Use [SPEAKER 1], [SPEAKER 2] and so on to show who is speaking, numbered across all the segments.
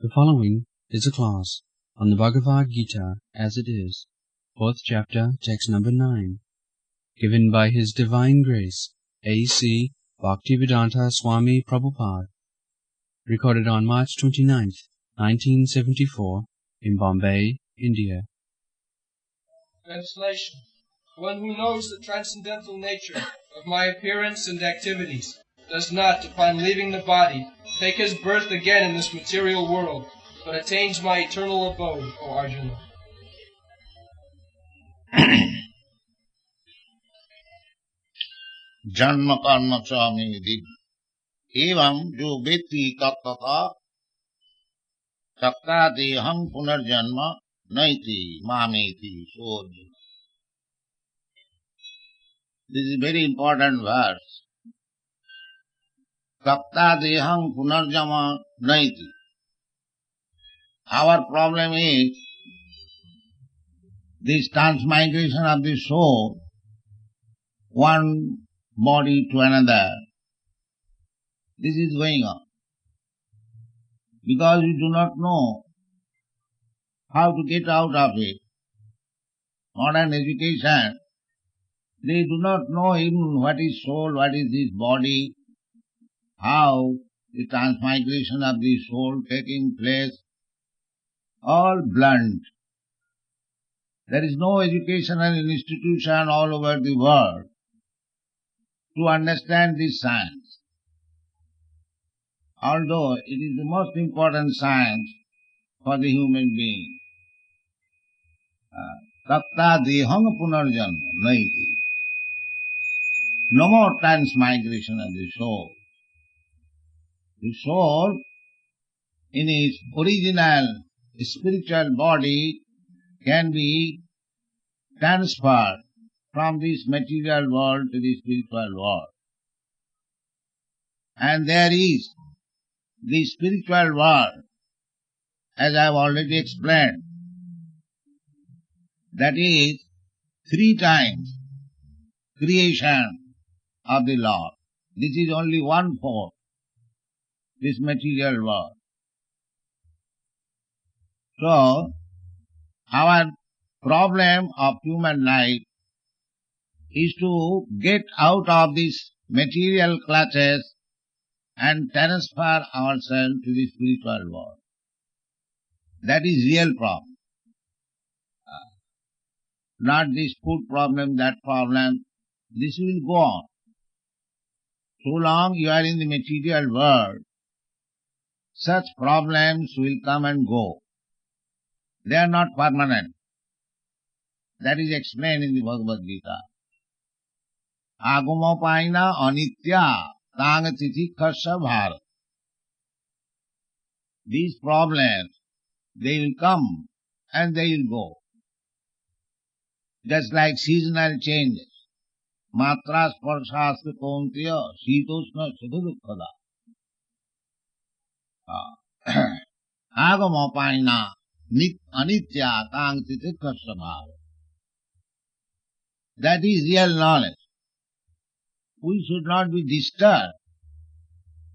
[SPEAKER 1] The following is a class on the Bhagavad Gita as it is, 4th chapter, text number 9, given by His Divine Grace, A.C. Bhaktivedanta Swami Prabhupada, recorded on March 29th, 1974, in Bombay, India.
[SPEAKER 2] Translation. One who knows the transcendental nature of my appearance and activities does not, upon leaving the body, take his birth again in this material world, but attains my eternal abode, O Arjuna.
[SPEAKER 3] जन्म कर्म च मेदि एवं जो व्यक्ति तत्तथा सक्ता देहं पुनर्जन्म नैति मामेति सोऽर्जुन. This is very important verse. Sakta deham punarjama naiti. Our problem is this transmigration of the soul, one body to another. This is going on. Because we do not know how to get out of it. Modern education, they do not know even what is soul, what is this body, how the transmigration of the soul taking place, all blunt. There is no educational institution all over the world to understand this science. Although it is the most important science for the human being. Takta dehang punarjanma naiti. No more transmigration of the soul. The soul, in its original spiritual body, can be transferred from this material world to the spiritual world. And there is the spiritual world, as I have already explained, that is 3 times creation of the Lord. This is only 1/4, this material world. So, our problem of human life is to get out of these material clutches and transfer ourselves to the spiritual world. That is real problem. Not this food problem, that problem. This will go on. So long you are in the material world, such problems will come and go. They are not permanent. That is explained in the Bhagavad Gita. Agumapaina anitya tangatithi karsa bharat. These problems, they will come and they will go. Just like seasonal changes. Matra sparshastra kauntiya sitoshna sukha dukkha. Agamapaina anitya tangatithi karsa bharat. That is real knowledge. We should not be disturbed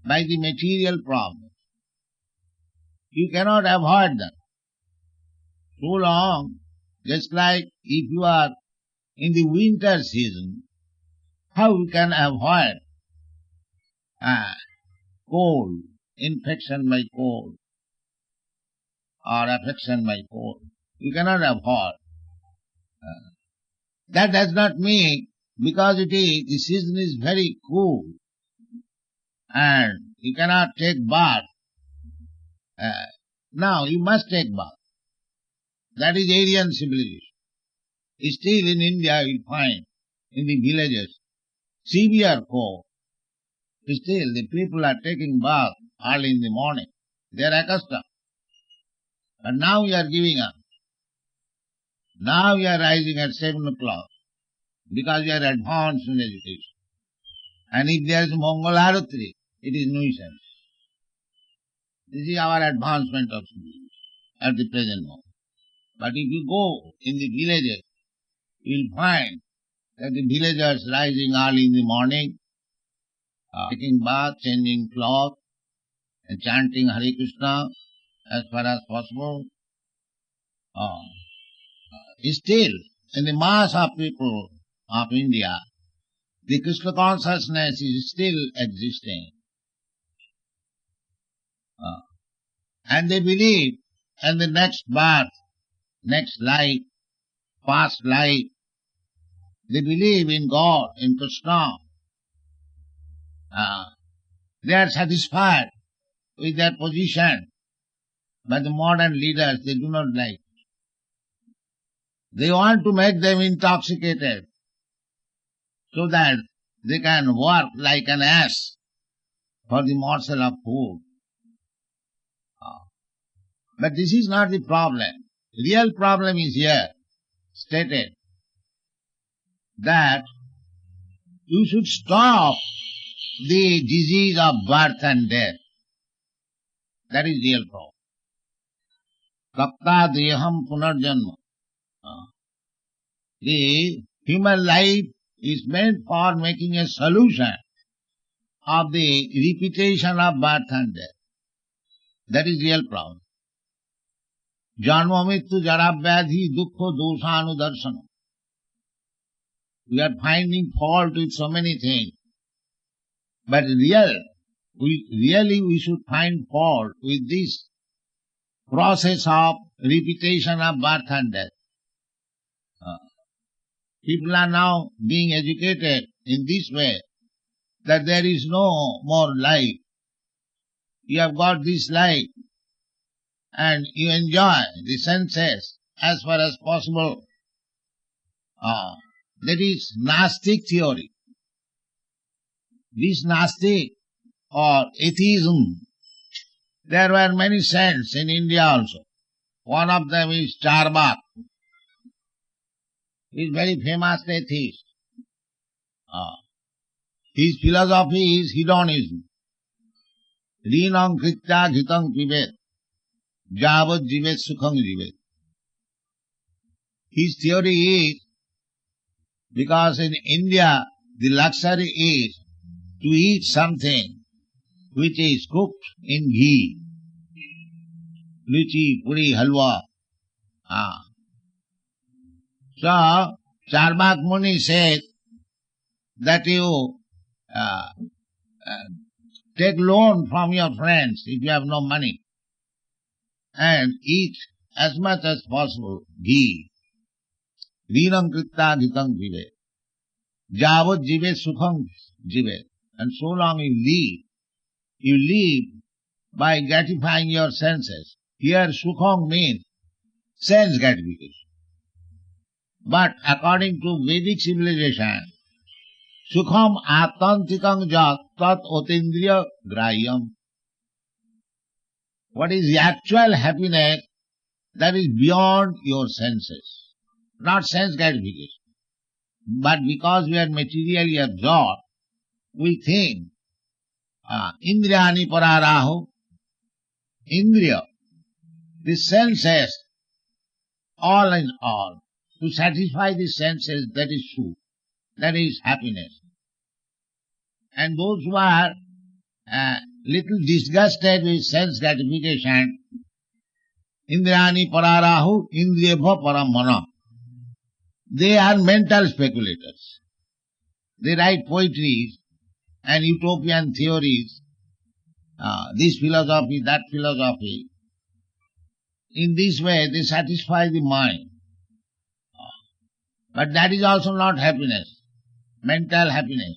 [SPEAKER 3] by the material problems. You cannot avoid them. So long, just like if you are in the winter season, how you can avoid cold, infection by cold, or affection by cold? You cannot avoid. That does not mean because the season is very cool and you cannot take bath. Now you must take bath. That is Aryan civilization. Still in India you find in the villages severe cold. Still the people are taking bath early in the morning. They are accustomed. But now you are giving up. Now you are rising at 7 o'clock because you are advanced in education. And if there is Mangalarati, it is nuisance. This is our advancement of civilization at the present moment. But if you go in the villages, you will find that the villagers rising early in the morning, taking bath, changing cloth, and chanting Hare Krishna, as far as possible. Still, in the mass of people of India, the Krishna consciousness is still existing. And they believe in the next birth, next life, past life. They believe in God, in Krishna. They are satisfied with their position. But the modern leaders, they do not like. They want to make them intoxicated so that they can work like an ass for the morsel of food. But this is not the problem. The real problem is here stated that you should stop the disease of birth and death. That is real problem. Takta deham punarjanma. The human life is meant for making a solution of the repetition of birth and death. That is real problem. Janma mittu jara vyadhi dukkha doshanudarsana. We are finding fault with so many things. But really we should find fault with this process of repetition of birth and death. People are now being educated in this way that there is no more life. You have got this life and you enjoy the senses as far as possible. That is Gnostic theory. This Gnostic or atheism, there were many saints in India also. One of them is Charbak. He is very famous atheist. His philosophy is hedonism. Rinam kritya ghitam pivet, javat jivet sukham jivet. His theory is, because in India the luxury is to eat something which is cooked in ghee. Luchi, puri, halwa. So, Charbak Muni said that you take loan from your friends if you have no money and eat as much as possible ghee. Dhinam kritta ghitam jive. Javat jive sukham jive. And so long you live by gratifying your senses. Here sukham means sense gratification. But according to Vedic civilization, sukham atantikam jat tat otindriya grayam. What is the actual happiness? That is beyond your senses. Not sense gratification. But because we are materially absorbed, we think, indriyani pararaho, indriya, the senses, all in all, to satisfy the senses, that is true. That is happiness. And those who are little disgusted with sense gratification, indriyani pararahu, indriyabha paramana. They are mental speculators. They write poetries and utopian theories, this philosophy, that philosophy. In this way they satisfy the mind. But that is also not happiness, mental happiness.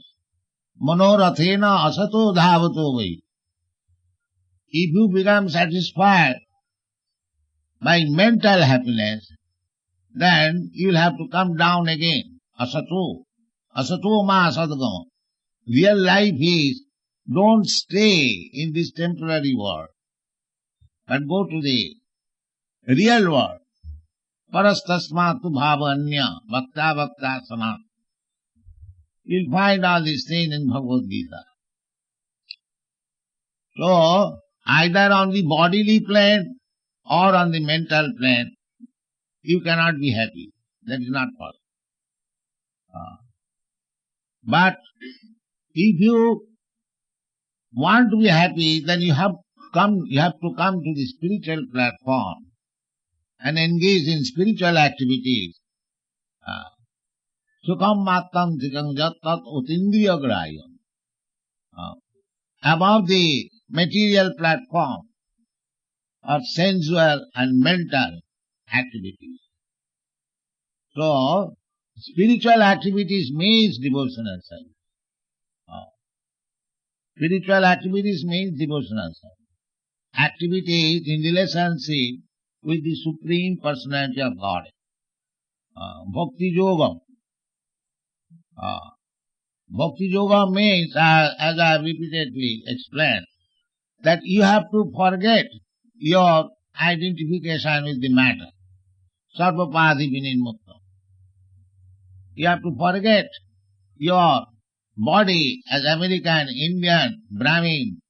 [SPEAKER 3] Manorathena asato dhavato vai. If you become satisfied by mental happiness, then you will have to come down again. Asato. Asato ma asadagama. Real life is, don't stay in this temporary world, but go to the real world. Parastasmatu bhavanya bhakta bhakta sanat. You'll find all these things in Bhagavad Gita. So, either on the bodily plane or on the mental plane, you cannot be happy. That is not possible. But if you want to be happy, then you have you have to come to the spiritual platform and engage in spiritual activities. Sukham mattam tikam jat tat utindriya graham. Above the material platform of sensual and mental activities. So, spiritual activities means devotional service. Spiritual activities means devotional service. Activities in relationship with the Supreme Personality of God. Bhakti Yoga. Bhakti Yoga means, as I have repeatedly explained, that you have to forget your identification with the matter. Sarvapadhi vinimukta. You have to forget your body as American, Indian, Brahmin,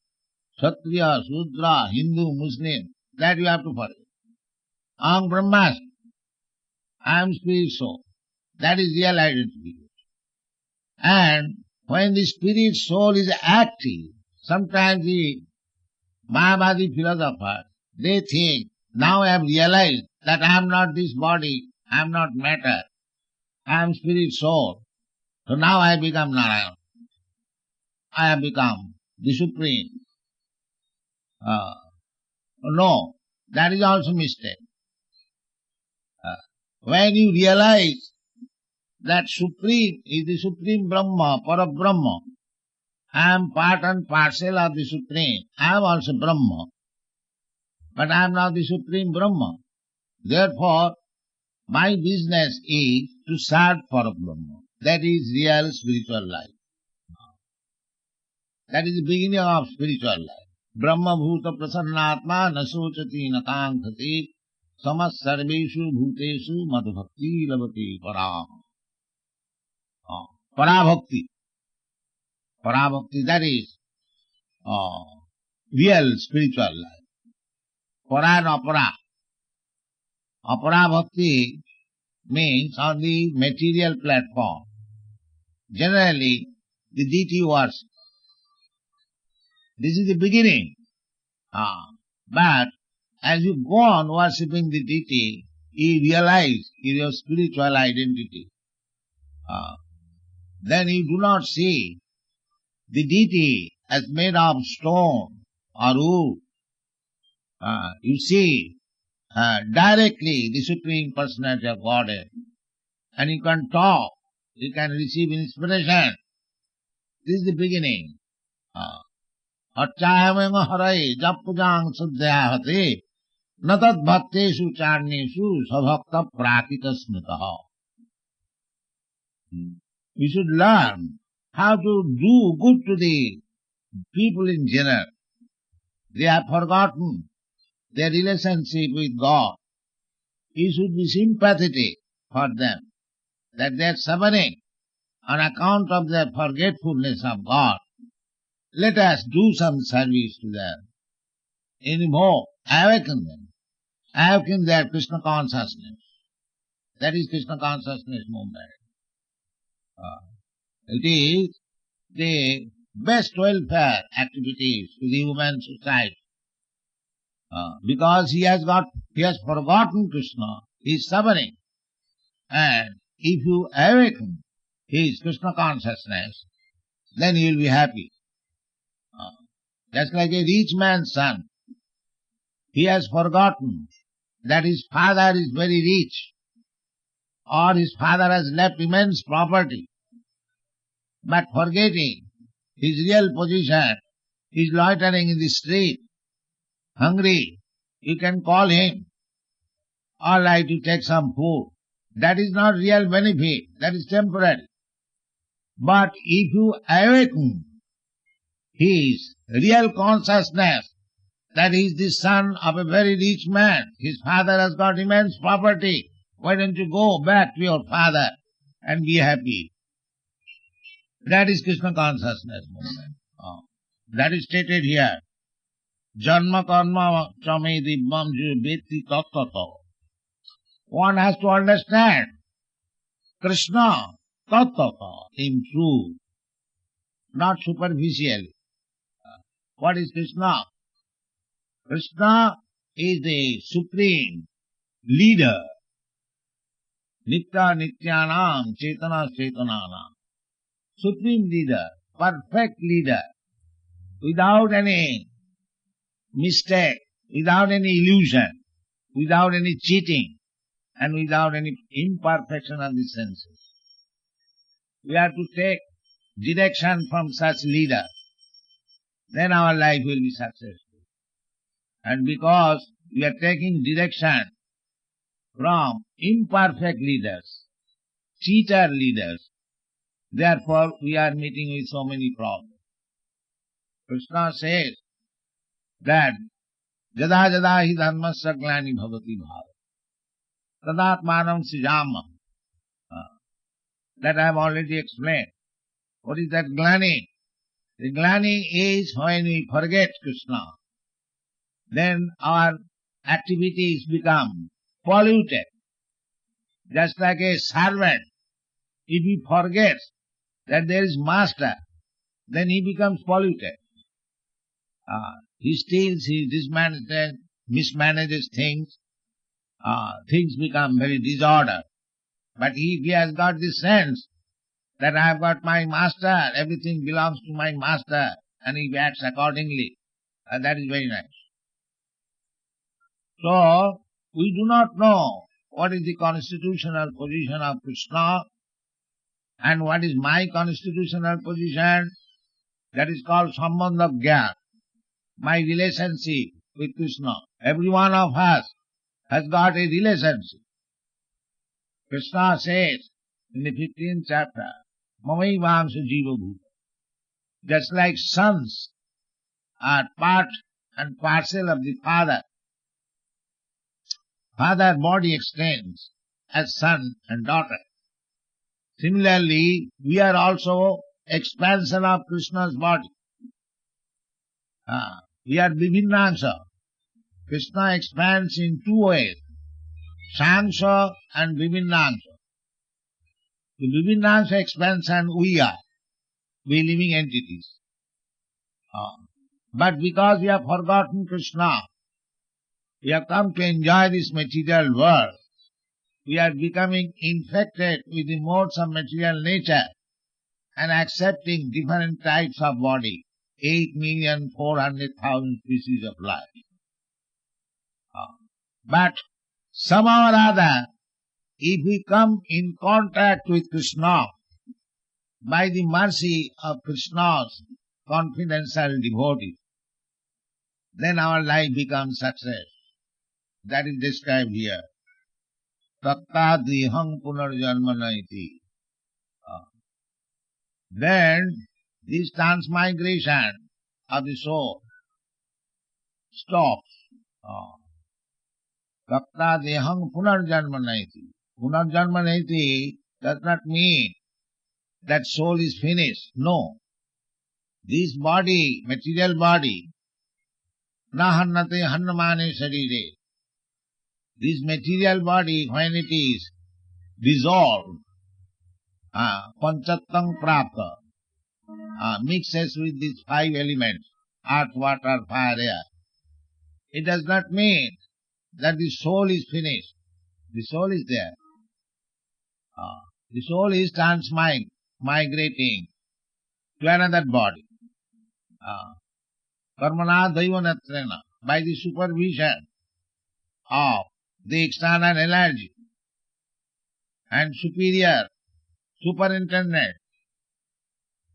[SPEAKER 3] Kshatriya, Shudra, Hindu, Muslim. That you have to forget. Aham Brahmasmi. I am spirit soul. That is real identity. And when the spirit soul is active, sometimes the Mayavadi philosophers, they think, now I have realized that I am not this body, I am not matter, I am spirit soul. So now I become Narayan. I have become the Supreme. No, that is also mistake. When you realize that Supreme is the Supreme Brahma, Parabrahma, I am part and parcel of the Supreme. I am also Brahma, but I am not the Supreme Brahma. Therefore, my business is to serve Parabrahma. That is real spiritual life. That is the beginning of spiritual life. Brahma bhuta prasannatma nasochati nakankhati samas sarveshu bhuteshu madhbhakti lavati param. Parabhakti. Parabhakti, that is real spiritual life. Para and apara. Apara bhakti means on the material platform. Generally, the deity worship. This is the beginning. But as you go on worshipping the deity, you realize your spiritual identity. Then you do not see the deity as made of stone or wood. You see directly the Supreme Personality of Godhead. And you can talk, you can receive inspiration. This is the beginning. Achayamanga harai japujang suddhyahati natad bhakteshu charneshu sabhakta prakita smitaha. We should learn how to do good to the people in general. They have forgotten their relationship with God. You should be sympathetic for them, that they are suffering on account of their forgetfulness of God. Let us do some service to them. Anymore, awaken them. Awaken their Krishna consciousness. That is Krishna consciousness movement. It is the best welfare activities to the human society. Because he has forgotten Krishna, he is suffering. And if you awaken his Krishna consciousness, then he will be happy. Just like a rich man's son, he has forgotten that his father is very rich, or his father has left immense property. But forgetting his real position, he is loitering in the street, hungry. You can call him, all right, you take some food. That is not real benefit, that is temporary. But if you awaken his real consciousness, that he is the son of a very rich man, his father has got immense property, why don't you go back to your father and be happy? That is Krishna consciousness movement. That is stated here. Janma karma chame dibbam jiveti tattata. One has to understand Krishna tattata in truth, not superficially. What is Krishna? Krishna is the supreme leader. Nitya Nityanam Chetana Chetananam. Supreme leader, perfect leader, without any mistake, without any illusion, without any cheating, and without any imperfection of the senses. We have to take direction from such leader. Then our life will be successful. And because we are taking direction from imperfect leaders, cheater leaders, therefore we are meeting with so many problems. Krishna says that Jada jada hi dharmasya glani bhavati bhava tadatmanam sijamam. That I have already explained. What is that glani? The glani is when we forget Krishna. Then our activities become polluted. Just like a servant, if he forgets that there is master, then he becomes polluted. He steals, he mismanages things. Things become very disordered. But if he has got the sense that I have got my master, everything belongs to my master, and he acts accordingly, that is very nice. So, we do not know what is the constitutional position of Krishna and what is my constitutional position. That is called Sambandha Gyan, my relationship with Krishna. Every one of us has got a relationship. Krishna says in the 15th chapter, Mamaivamsa Jiva Bhuta. Just like sons are part and parcel of the father, father body extends as son and daughter. Similarly, we are also expansion of Krishna's body. We are Vibhinnansa. Krishna expands in two ways, Sangsha and Vibhinnansa. The Vibhinnansa expansion we are living entities. But because we have forgotten Krishna, we have come to enjoy this material world. We are becoming infected with the modes of material nature and accepting different types of body, 8,400,000 species of life. But somehow or other, if we come in contact with Krishna, by the mercy of Krishna's confidential devotees, then our life becomes success. That is described here. Tattadriham punarjanmana iti. Then this transmigration of the soul stops. Tattadriham punarjanmana iti. Punarjanmana iti does not mean that soul is finished. No. This body, material body, na hannate hannamane sarire. This material body, when it is dissolved, panchattang prapta, mixes with these five elements, earth, water, fire, air. It does not mean that the soul is finished. The soul is there. The soul is migrating to another body. Karmana daivanatrena, by the supervision of the external energy and superior superintendent,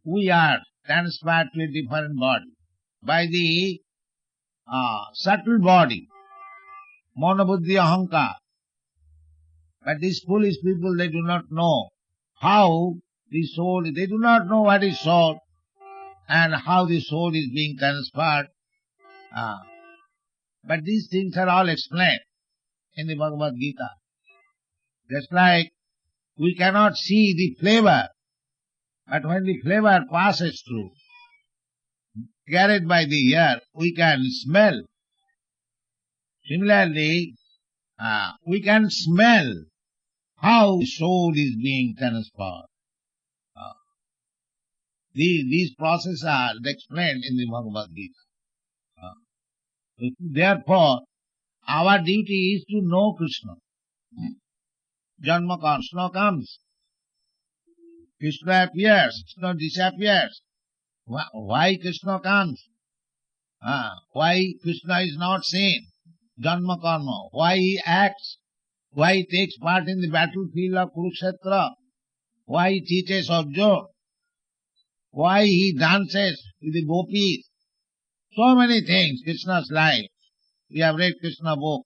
[SPEAKER 3] we are transferred to a different body. By the subtle body, monobuddhi ahankar. But these foolish people, they do not know how the soul, they do not know what is soul and how the soul is being transferred. But these things are all explained in the Bhagavad Gita. Just like we cannot see the flavor, but when the flavor passes through, carried by the ear, we can smell. Similarly, we can smell how the soul is being transferred. These processes are explained in the Bhagavad Gita. Therefore, our duty is to know Krishna. Janma Krishna comes. Krishna appears, Krishna disappears. Why Krishna comes? Why Krishna is not seen? Janma karma. Why he acts? Why he takes part in the battlefield of Kurukshetra? Why he teaches Arjuna? Why he dances with the gopis? So many things, Krishna's life. We have read Krishna book.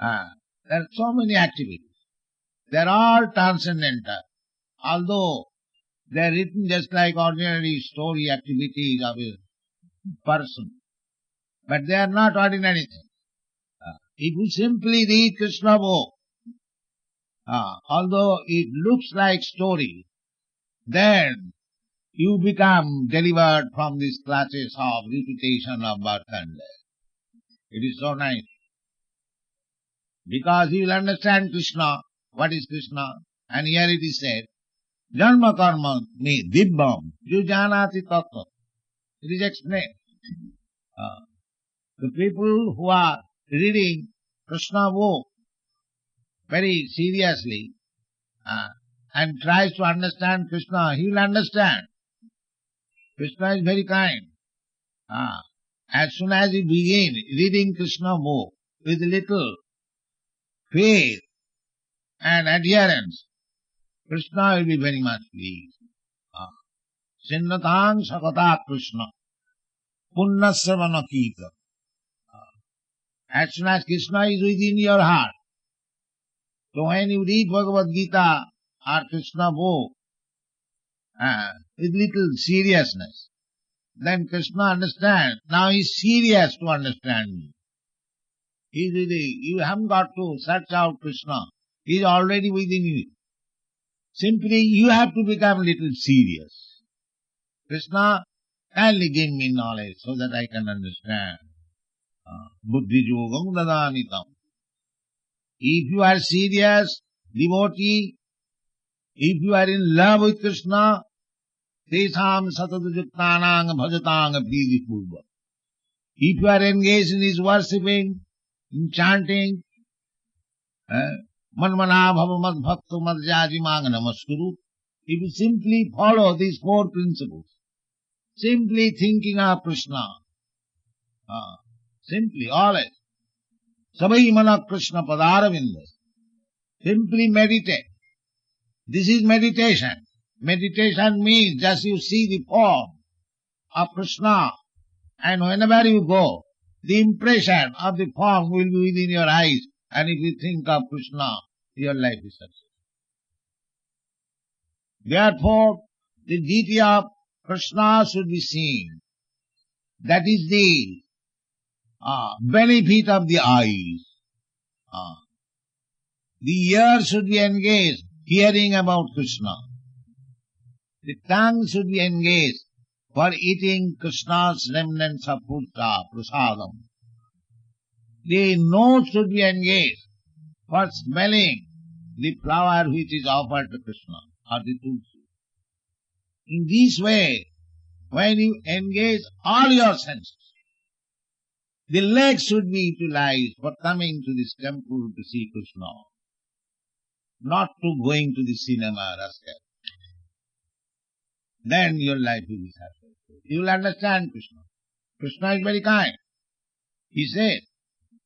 [SPEAKER 3] There are so many activities. They are all transcendental. Although they are written just like ordinary story activities of a person. But they are not ordinary things. If you simply read Krishna book, although it looks like story, then you become delivered from these classes of repetition of birth and death. It is so nice. Because you will understand Krishna, what is Krishna, and here it is said, Janma karma me dibbam, yujanati tattva. It is explained. The people who are reading Krishna book very seriously and tries to understand Krishna, he will understand. Krishna is very kind. As soon as you begin reading Krishna book with little faith and adherence, Krishna will be very much pleased. Sinnatang sakata Krishna, punnasravana kita. As soon as Krishna is within your heart, so when you read Bhagavad Gita or Krishna book with little seriousness, then Krishna understands. Now he is serious to understand me. You haven't got to search out Krishna. He is already within you. Simply you have to become a little serious. Krishna, kindly give me knowledge so that I can understand. Buddhi yogam dadanitam. If you are serious, devotee, if you are in love with Krishna, tesam satadujuktanang bhajatang priti purva. If you are engaged in his worshipping, in chanting, manmana bhava mad bhakto mad jajimang namaskuru, if you simply follow these four principles, simply thinking of Krishna, simply, always, sabai mana Krishna padaravinda, simply meditate. This is meditation. Meditation means just you see the form of Krishna, and whenever you go, the impression of the form will be within your eyes, and if you think of Krishna, your life is successful. Therefore, the deity of Krishna should be seen. That is the benefit of the eyes. The ear should be engaged hearing about Krishna. The tongue should be engaged for eating Krishna's remnants of putta, prasadam. The nose should be engaged for smelling the flower which is offered to Krishna, or the tulsi. In this way, when you engage all your senses, the legs should be utilized for coming to this temple to see Krishna, not to going to the cinema, rascal. Then your life will be successful. You will understand Krishna. Krishna is very kind. He says,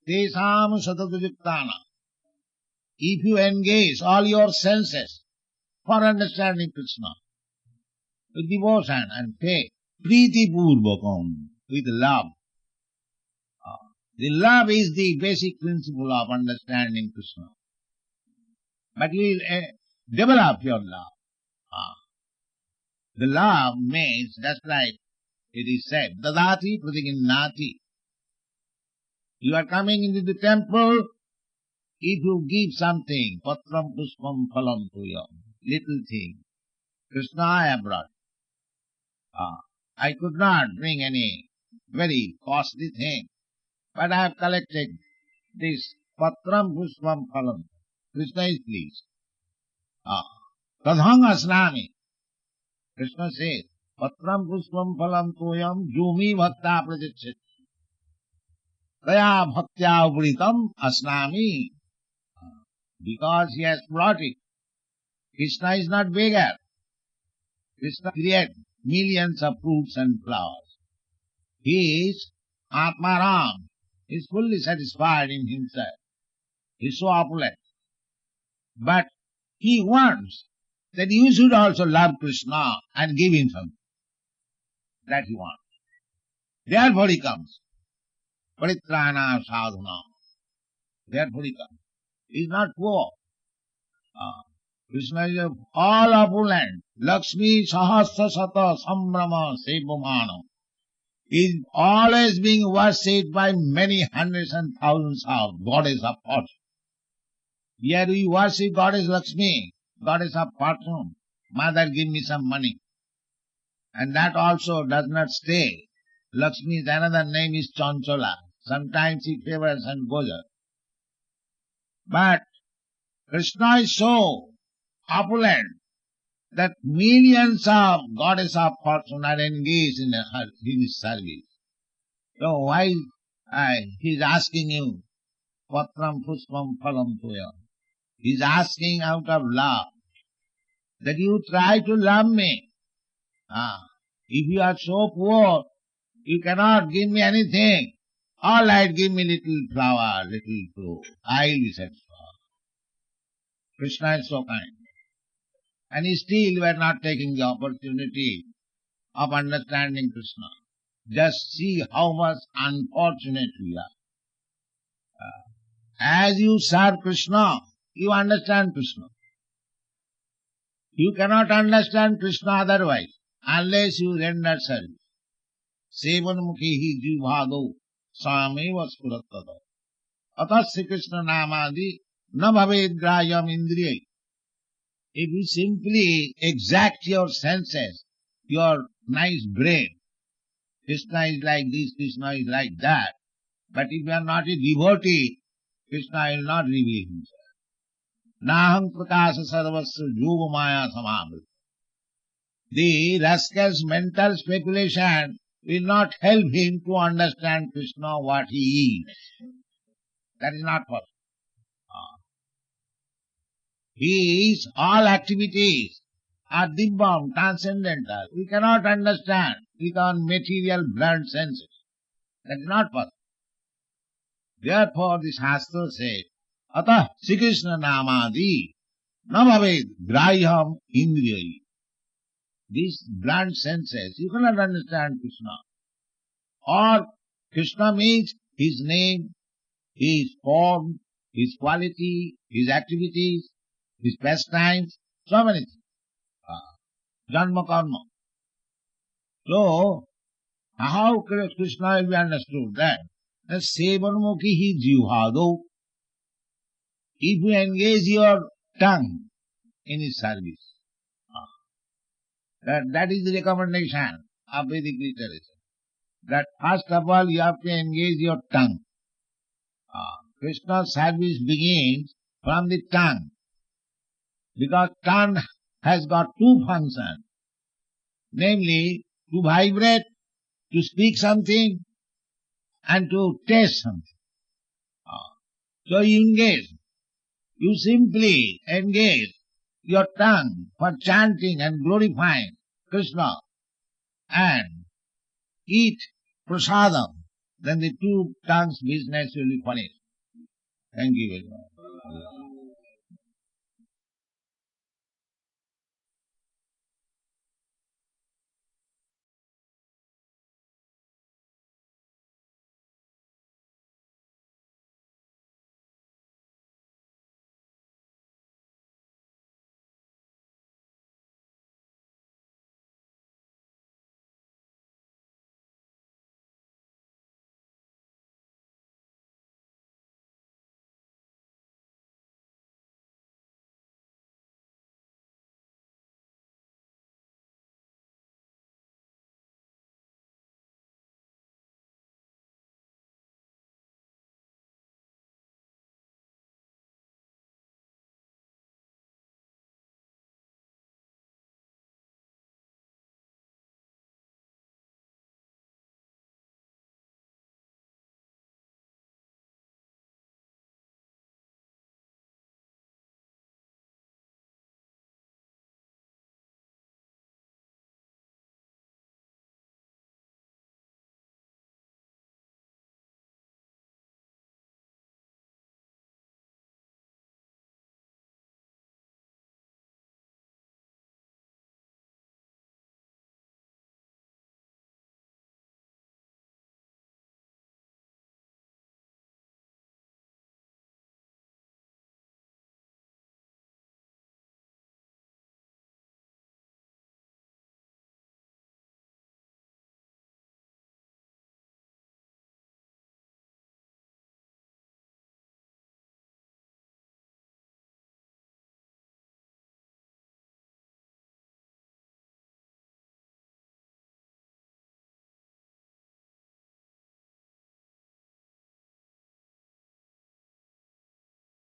[SPEAKER 3] Tesam satadujuktāna. If you engage all your senses for understanding Krishna with devotion and faith, priti purvakam, with love. The love is the basic principle of understanding Krishna. But you will develop your love. The love means, just like it is said, dadati pratiginnati. You are coming into the temple, if you give something, patram puspam phalam tuyam, little thing, Krishna I have brought. I could not bring any very costly thing, but I have collected this patram puspam phalam. Krishna is pleased. Tadhang asnami. Krishna says, patram puspam phalam tuyam jumi bhakta prajachet. Taya bhaktya upritam asnami. Because he has brought it. Krishna is not beggar. Krishna creates millions of fruits and flowers. He is Atmaram. He is fully satisfied in himself. He is so opulent. But he wants that you should also love Krishna and give him something. That he wants. Therefore he comes. Paritrana sadhuna. Therefore he comes. He is not poor. Krishna is all opulent. Lakshmi sahasra sata sambrama sevamana. He is always being worshipped by many hundreds and thousands of goddess of fortune. Here we worship goddess Lakshmi, goddess of fortune. Mother, give me some money. And that also does not stay. Lakshmi's another name is Chanchola. Sometimes she favors and goes out. But Krishna is so opulent that millions of goddess of fortune are engaged in his service. So why he is asking you, Patram Puspam Phalam Tuya. He is asking out of love that you try to love me. If you are so poor, you cannot give me anything. All right, give me little flower, little fruit. I will be satisfied. Krishna is so kind. And still we are not taking the opportunity of understanding Krishna. Just see how much unfortunate we are. As you serve Krishna, you understand Krishna. You cannot understand Krishna otherwise, unless you render service. Sevanmukhi jivhado sameva spuratada. Atasya Krishna namadi na bhaved grayam indriyai. If you simply exact your senses, your nice brain, Krishna is like this, Krishna is like that. But if you are not a devotee, Krishna will not reveal himself. Naham prakasa sarvasya yoga maya samavrit. The rascal's mental speculation will not help him to understand Krishna what he is. That is not possible. His all activities are dibbam, transcendental. We cannot understand with our material blunt senses. That is not possible. Therefore the Shastra says, Atah Sri Krishna namadi na bhaved grahyam indriyai. These blunt senses, you cannot understand Krishna. Or Krishna means his name, his form, his quality, his activities, his pastimes, so many things. Janma karma. So, how Krishna will be understood? That sevanmukhi hi jivhado. If you engage your tongue in his service, that is the recommendation of Vedic literature. That first of all you have to engage your tongue. Krishna's service begins from the tongue. Because tongue has got two functions. Namely, to vibrate, to speak something, and to taste something. So you engage. You simply engage your tongue for chanting and glorifying Krishna and eat prasadam, then the two tongues business will be finished. Thank you very much.